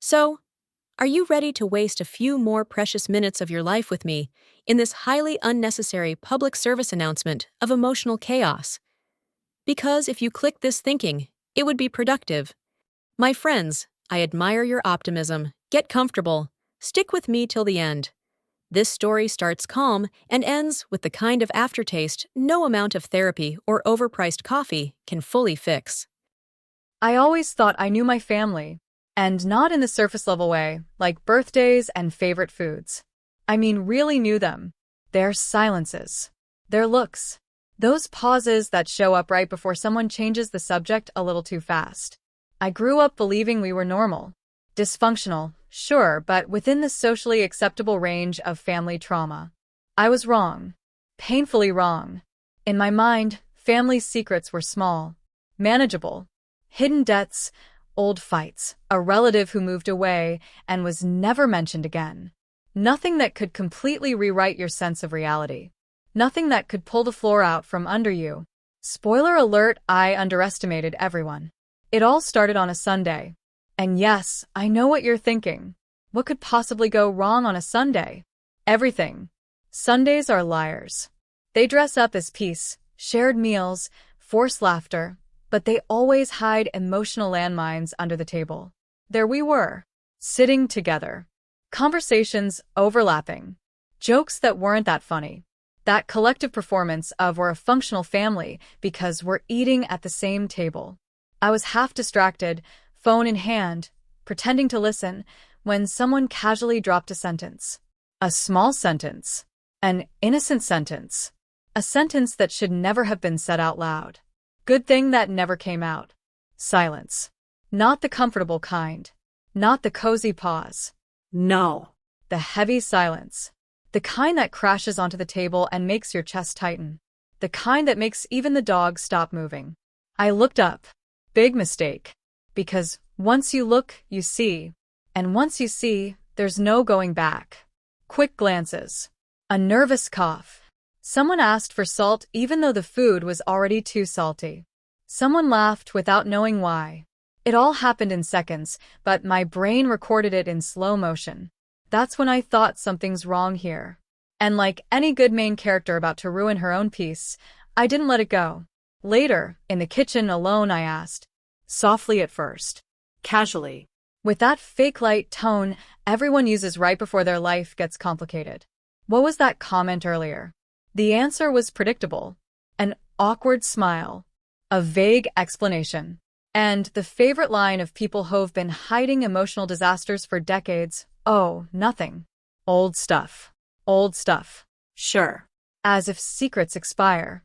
So, are you ready to waste a few more precious minutes of your life with me in this highly unnecessary public service announcement of emotional chaos? Because if you click this thinking, it would be productive. My friends, I admire your optimism. Get comfortable. Stick with me till the end. This story starts calm and ends with the kind of aftertaste no amount of therapy or overpriced coffee can fully fix. I always thought I knew my family, and not in the surface level way, like birthdays and favorite foods. I mean, really knew them. Their silences, their looks, those pauses that show up right before someone changes the subject a little too fast. I grew up believing we were normal. Dysfunctional, sure, but within the socially acceptable range of family trauma. I was wrong. Painfully wrong. In my mind, family secrets were small, manageable. Hidden debts, old fights, a relative who moved away and was never mentioned again. Nothing that could completely rewrite your sense of reality. Nothing that could pull the floor out from under you. Spoiler alert, I underestimated everyone. It all started on a Sunday. And yes, I know what you're thinking. What could possibly go wrong on a Sunday? Everything. Sundays are liars. They dress up as peace, shared meals, forced laughter, but they always hide emotional landmines under the table. There we were, sitting together. Conversations overlapping. Jokes that weren't that funny. That collective performance of we're a functional family because we're eating at the same table. I was half distracted, phone in hand, pretending to listen, when someone casually dropped a sentence. A small sentence. An innocent sentence. A sentence that should never have been said out loud. Good thing that never came out. Silence. Not the comfortable kind. Not the cozy pause. No. The heavy silence. The kind that crashes onto the table and makes your chest tighten. The kind that makes even the dog stop moving. I looked up. Big mistake. Because once you look, you see. And once you see, there's no going back. Quick glances. A nervous cough. Someone asked for salt even though the food was already too salty. Someone laughed without knowing why. It all happened in seconds, but my brain recorded it in slow motion. That's when I thought something's wrong here. And like any good main character about to ruin her own peace, I didn't let it go. Later, in the kitchen alone, I asked. Softly at first. Casually. With that fake light tone everyone uses right before their life gets complicated. What was that comment earlier? The answer was predictable. An awkward smile. A vague explanation. And the favorite line of people who've been hiding emotional disasters for decades, oh, nothing. Old stuff. Old stuff. Sure. As if secrets expire.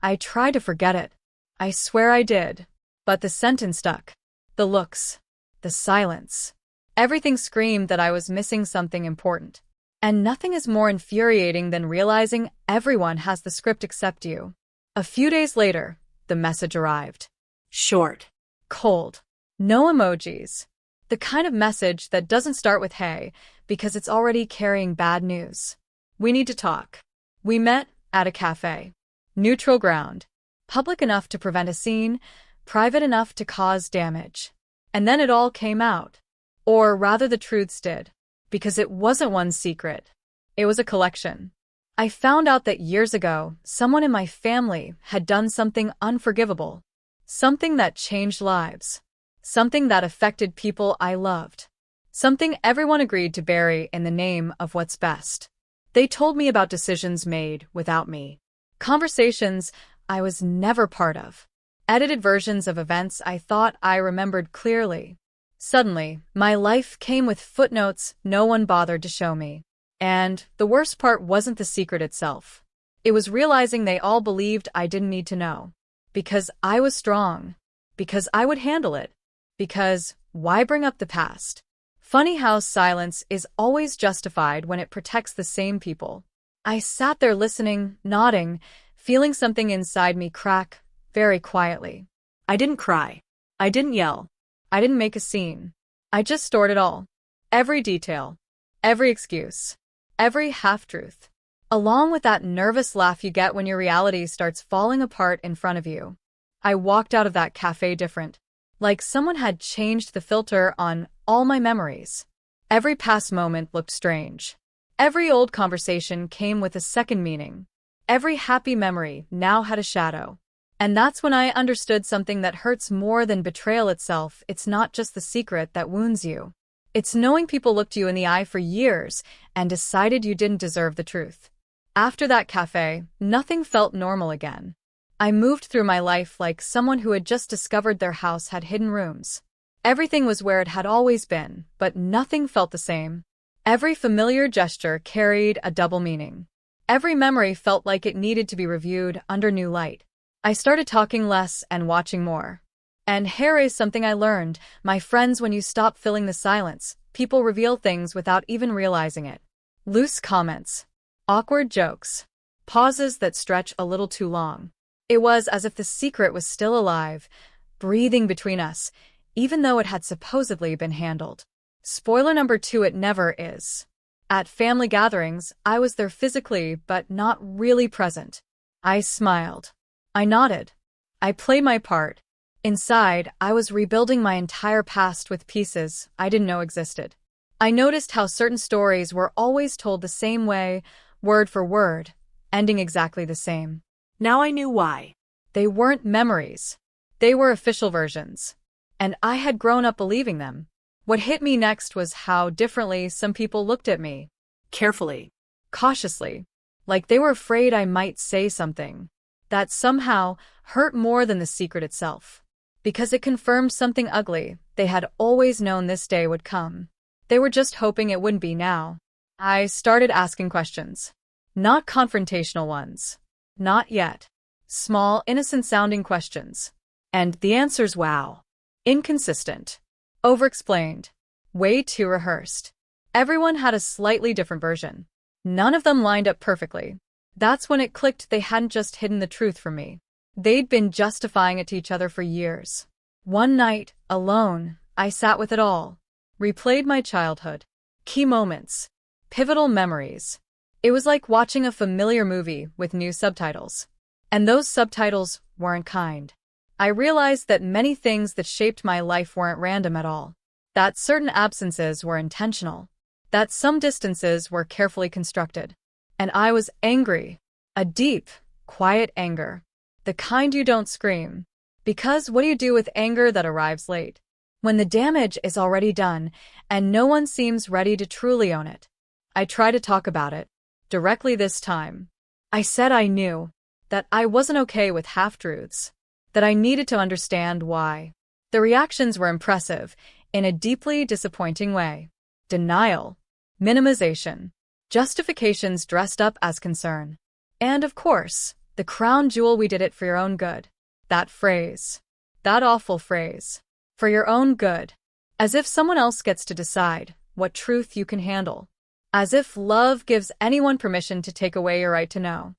I tried to forget it. I swear I did. But the sentence stuck. The looks. The silence. Everything screamed that I was missing something important. And nothing is more infuriating than realizing everyone has the script except you. A few days later, the message arrived. Short. Cold. No emojis. The kind of message that doesn't start with hey, because it's already carrying bad news. We need to talk. We met at a cafe. Neutral ground. Public enough to prevent a scene, private enough to cause damage. And then it all came out. Or rather the truths did. Because it wasn't one secret. It was a collection. I found out that years ago, someone in my family had done something unforgivable. Something that changed lives. Something that affected people I loved. Something everyone agreed to bury in the name of what's best. They told me about decisions made without me. Conversations I was never part of. Edited versions of events I thought I remembered clearly. Suddenly, my life came with footnotes no one bothered to show me. And the worst part wasn't the secret itself. It was realizing they all believed I didn't need to know. Because I was strong. Because I would handle it. Because, why bring up the past? Funny how silence is always justified when it protects the same people. I sat there listening, nodding, feeling something inside me crack, very quietly. I didn't cry. I didn't yell. I didn't make a scene. I just stored it all. Every detail. Every excuse. Every half-truth. Along with that nervous laugh you get when your reality starts falling apart in front of you. I walked out of that cafe different. Like someone had changed the filter on all my memories. Every past moment looked strange. Every old conversation came with a second meaning. Every happy memory now had a shadow. And that's when I understood something that hurts more than betrayal itself. It's not just the secret that wounds you. It's knowing people looked you in the eye for years and decided you didn't deserve the truth. After that cafe, nothing felt normal again. I moved through my life like someone who had just discovered their house had hidden rooms. Everything was where it had always been, but nothing felt the same. Every familiar gesture carried a double meaning. Every memory felt like it needed to be reviewed under new light. I started talking less and watching more. And here is something I learned, my friends, when you stop filling the silence, people reveal things without even realizing it. Loose comments. Awkward jokes. Pauses that stretch a little too long. It was as if the secret was still alive, breathing between us, even though it had supposedly been handled. Spoiler number 2, it never is. At family gatherings, I was there physically, but not really present. I smiled. I nodded. I played my part. Inside, I was rebuilding my entire past with pieces I didn't know existed. I noticed how certain stories were always told the same way, word for word, ending exactly the same. Now I knew why. They weren't memories. They were official versions. And I had grown up believing them. What hit me next was how differently some people looked at me. Carefully. Cautiously. Like they were afraid I might say something that somehow hurt more than the secret itself. Because it confirmed something ugly they had always known this day would come. They were just hoping it wouldn't be now. I started asking questions. Not confrontational ones. Not yet. Small, innocent-sounding questions. And the answers, wow. Inconsistent. Overexplained. Way too rehearsed. Everyone had a slightly different version. None of them lined up perfectly. That's when it clicked they hadn't just hidden the truth from me. They'd been justifying it to each other for years. One night, alone, I sat with it all. Replayed my childhood. Key moments. Pivotal memories. It was like watching a familiar movie with new subtitles. And those subtitles weren't kind. I realized that many things that shaped my life weren't random at all. That certain absences were intentional. That some distances were carefully constructed. And I was angry. A deep, quiet anger. The kind you don't scream. Because what do you do with anger that arrives late? When the damage is already done, and no one seems ready to truly own it. I try to talk about it. Directly this time. I said I knew. That I wasn't okay with half-truths. That I needed to understand why. The reactions were impressive, in a deeply disappointing way. Denial. Minimization. Justifications dressed up as concern. And of course, the crown jewel, we did it for your own good. That phrase. That awful phrase. For your own good. As if someone else gets to decide what truth you can handle. As if love gives anyone permission to take away your right to know.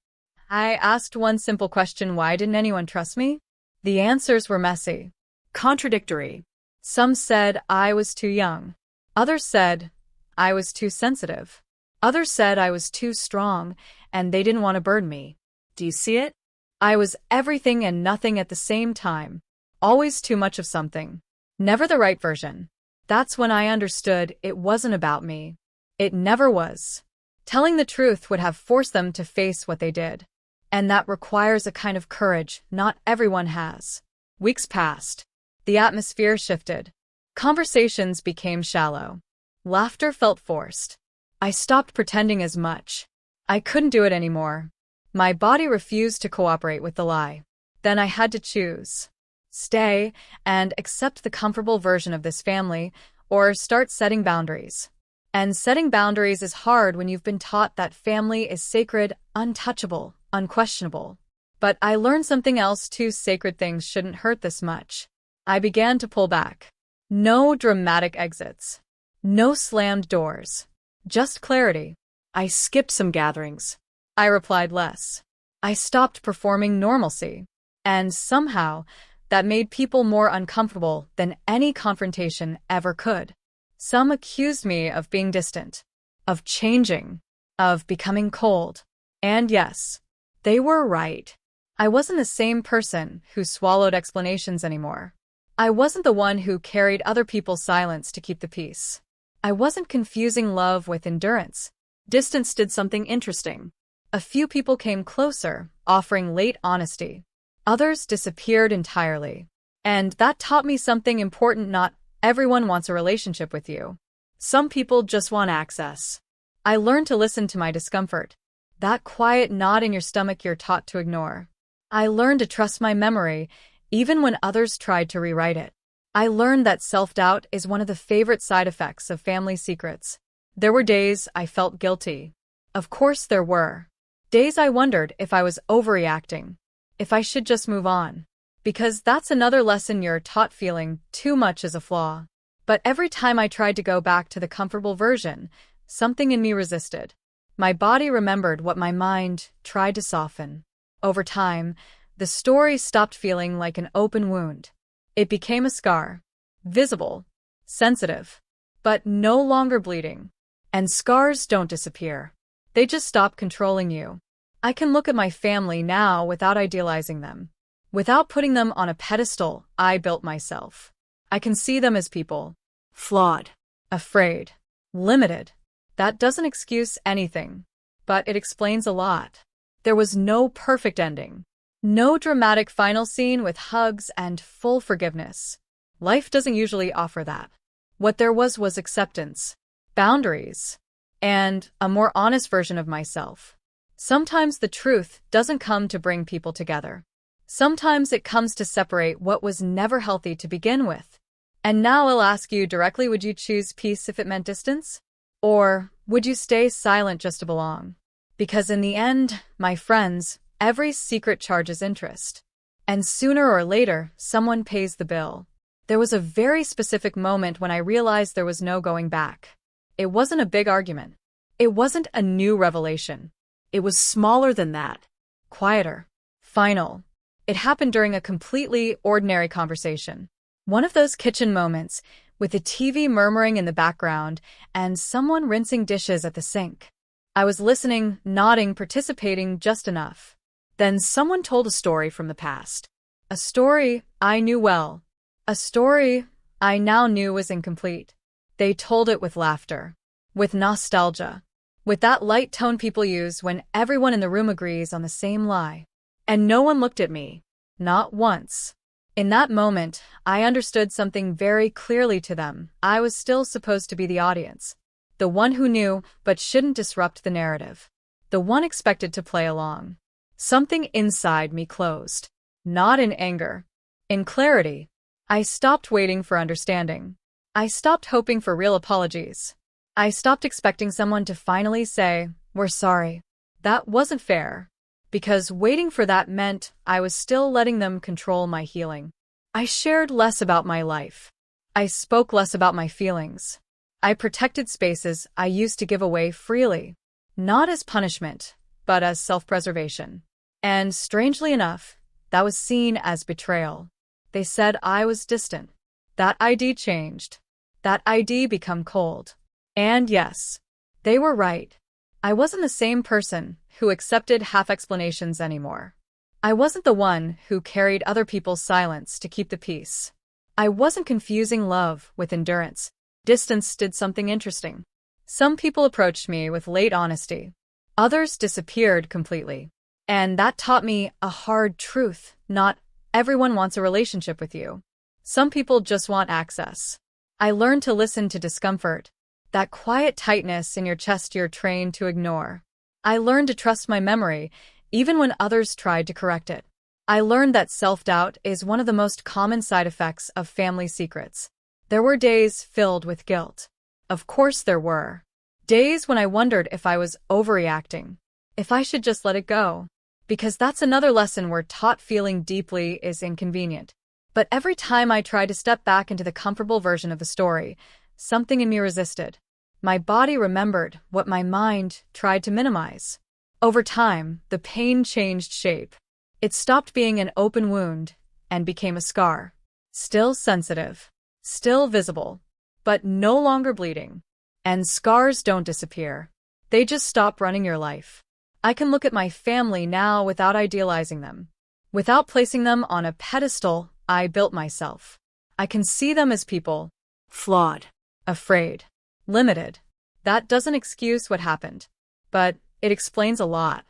I asked one simple question: why didn't anyone trust me? The answers were messy. Contradictory. Some said I was too young. Others said I was too sensitive. Others said I was too strong, and they didn't want to burden me. Do you see it? I was everything and nothing at the same time. Always too much of something. Never the right version. That's when I understood it wasn't about me. It never was. Telling the truth would have forced them to face what they did. And that requires a kind of courage not everyone has. Weeks passed. The atmosphere shifted. Conversations became shallow. Laughter felt forced. I stopped pretending as much. I couldn't do it anymore. My body refused to cooperate with the lie. Then I had to choose. Stay and accept the comfortable version of this family, or start setting boundaries. And setting boundaries is hard when you've been taught that family is sacred, untouchable, unquestionable. But I learned something else too: sacred things shouldn't hurt this much. I began to pull back. No dramatic exits. No slammed doors. Just clarity. I skipped some gatherings. I replied less. I stopped performing normalcy. And somehow, that made people more uncomfortable than any confrontation ever could. Some accused me of being distant, of changing, of becoming cold. And yes, they were right. I wasn't the same person who swallowed explanations anymore. I wasn't the one who carried other people's silence to keep the peace. I wasn't confusing love with endurance. Distance did something interesting. A few people came closer, offering late honesty. Others disappeared entirely. And that taught me something important: not everyone wants a relationship with you. Some people just want access. I learned to listen to my discomfort. That quiet knot in your stomach you're taught to ignore. I learned to trust my memory, even when others tried to rewrite it. I learned that self-doubt is one of the favorite side effects of family secrets. There were days I felt guilty. Of course there were. Days I wondered if I was overreacting, if I should just move on. Because that's another lesson you're taught: feeling too much is a flaw. But every time I tried to go back to the comfortable version, something in me resisted. My body remembered what my mind tried to soften. Over time, the story stopped feeling like an open wound. It became a scar. Visible, sensitive, but no longer bleeding. And scars don't disappear. They just stop controlling you. I can look at my family now without idealizing them. Without putting them on a pedestal I built myself. I can see them as people. Flawed. Afraid. Limited. That doesn't excuse anything. But it explains a lot. There was no perfect ending. No dramatic final scene with hugs and full forgiveness. Life doesn't usually offer that. What there was acceptance, boundaries, and a more honest version of myself. Sometimes the truth doesn't come to bring people together. Sometimes it comes to separate what was never healthy to begin with. And now I'll ask you directly: would you choose peace if it meant distance? Or would you stay silent just to belong? Because in the end, my friends, every secret charges interest. And sooner or later, someone pays the bill. There was a very specific moment when I realized there was no going back. It wasn't a big argument. It wasn't a new revelation. It was smaller than that. Quieter. Final. It happened during a completely ordinary conversation. One of those kitchen moments, with the TV murmuring in the background and someone rinsing dishes at the sink. I was listening, nodding, participating just enough. Then someone told a story from the past. A story I knew well. A story I now knew was incomplete. They told it with laughter, with nostalgia, with that light tone people use when everyone in the room agrees on the same lie. And no one looked at me. Not once. In that moment, I understood something very clearly to them. I was still supposed to be the audience. The one who knew but shouldn't disrupt the narrative. The one expected to play along. Something inside me closed. Not in anger. In clarity. I stopped waiting for understanding. I stopped hoping for real apologies. I stopped expecting someone to finally say, "We're sorry." That wasn't fair. Because waiting for that meant I was still letting them control my healing. I shared less about my life. I spoke less about my feelings. I protected spaces I used to give away freely. Not as punishment, but as self-preservation. And strangely enough, that was seen as betrayal. They said I was distant. That ID changed. That ID become cold. And yes, they were right. I wasn't the same person who accepted half explanations anymore. I wasn't the one who carried other people's silence to keep the peace. I wasn't confusing love with endurance. Distance did something interesting. Some people approached me with late honesty. Others disappeared completely. And that taught me a hard truth: not everyone wants a relationship with you. Some people just want access. I learned to listen to discomfort. That quiet tightness in your chest you're trained to ignore. I learned to trust my memory, even when others tried to correct it. I learned that self-doubt is one of the most common side effects of family secrets. There were days filled with guilt. Of course there were. Days when I wondered if I was overreacting, if I should just let it go. Because that's another lesson we're taught: feeling deeply is inconvenient. But every time I tried to step back into the comfortable version of the story, something in me resisted. My body remembered what my mind tried to minimize. Over time, the pain changed shape. It stopped being an open wound and became a scar. Still sensitive, still visible, but no longer bleeding. And scars don't disappear. They just stop running your life. I can look at my family now without idealizing them, without placing them on a pedestal I built myself. I can see them as people, Flawed. afraid, limited. That doesn't excuse what happened, but it explains a lot.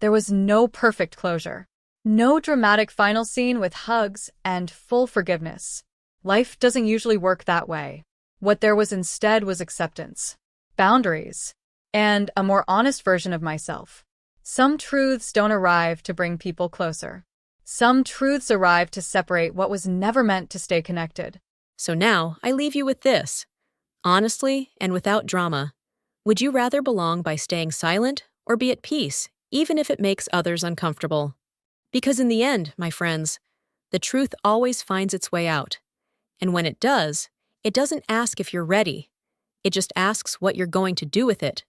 There was no perfect closure. No dramatic final scene with hugs and full forgiveness. Life doesn't usually work that way. What there was instead was acceptance, boundaries, and a more honest version of myself. Some truths don't arrive to bring people closer. Some truths arrive to separate what was never meant to stay connected. So now I leave you with this. Honestly and without drama, would you rather belong by staying silent or be at peace, even if it makes others uncomfortable? Because in the end, my friends, the truth always finds its way out. And when it does, it doesn't ask if you're ready. It just asks what you're going to do with it.